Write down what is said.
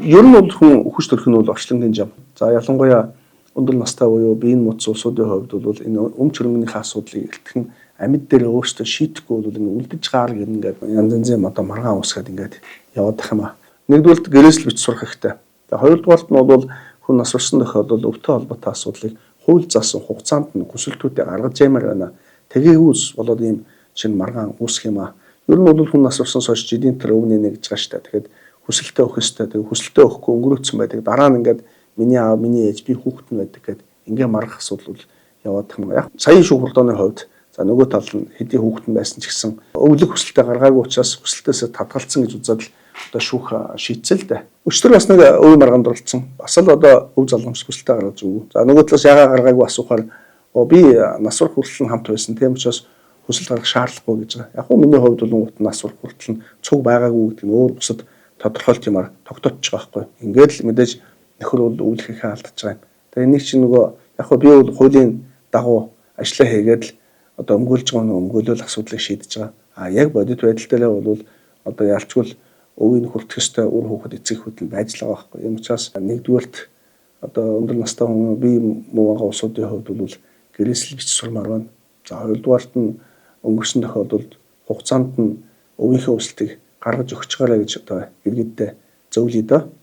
Ер нь бол хүн үхэж төрөх нь бол орчлонгийн жам. За ялангуяа өндөр настай буюу биеийн муудс улсуудын хувьд бол энэ өмч хөрөнгөнийхөө асуудлыг элтгэн амьд дээр өөрсдөө шийдэхгүй бол энэ үлдэж гаар гэнэ ингээд янз янзын одоо маргаан уусгаад ингээд яваад тах юм аа. Нэгдүгürt гэрээсэл бич сурах хэрэгтэй. Тэгээ хоёрдугаарт нь бол хүн нас барсан тохиолдолд өвтэй холбоотой асуудлыг хууль заасан хугацаанд нь хүсэлтүүдээ гаргаж ямаар байна. Тэгээвүүс болоод ийм шинэ маргаан үүсэх юм аа. Ер нь бол хүн нас барсан сойч жилийн тэр өвнө нэг гэж байгаа шүү дээ. Тэгэхээр хүсэлтээ өгөх ёстой. Тэгээ хүсэлтээ өгөхгүй өнгөрөөцсөн байдаг. Дараа нь ингээд миний аав, миний ээж, би хүүхэд нь байдаг гэхэд ингээ маргах асуудал бол яваад тах юм. Яг саяын шүүх хурдны хувьд за нөгөө тал нь хэдийн хүүхэд нь байсан ч гэсэн өвлөх хүсэлтээ гаргаагүй учраас хүсэлтээсээ татгалцсан гэж үзээд л одоо шүүх шийдсэн л дээ. Өчтөр бас нэг өв маргаанд оролцсон. Бас л одоо өв залгамж хүсэлтээ гаргаж өгөө. За нөгөө талаас ягаа гаргаагүй асуухаар би нас барах хүртэл хамт байсан. Тийм учраас хүсэлт гаргах шаардлагагүй гэж байгаа. Яг нь миний хувьд бол нас барах хүртэл цуг байгаагүй гэдэг нь өөр бусад тодорхойлт юмар тогтоож байгаа байхгүй. Ингээд л мэдээж нөхөр бол өвлөхийнхээ алдаж байгаа юм. Тэгээ нэг чинь нөгөө яг би бол хуулийн дагуу ажиллаа хийгээд л одоо өмгөөлж байгаа өмгөөлөл асуудлыг шийдэж байгаа. А яг бодит байдал дээр бол одоо ялчгүй өвийн хүртэх ёстой үр хүүхэд эцэг хөдөл байж л байгаа байхгүй. Ийм учраас нэгдүгээрт одоо өндөр настай хүн бие муугаа улсуудын хувьд бол гэрээсэл бич сурмаар байна. За хоёрдугаарт нь өнгөрсөн тохиолдолд хугацаанд нь өвийнхөө өсөлтийг гаргаж өгч байгаарай гэж одоо иргэддээ зөвлөе дөө.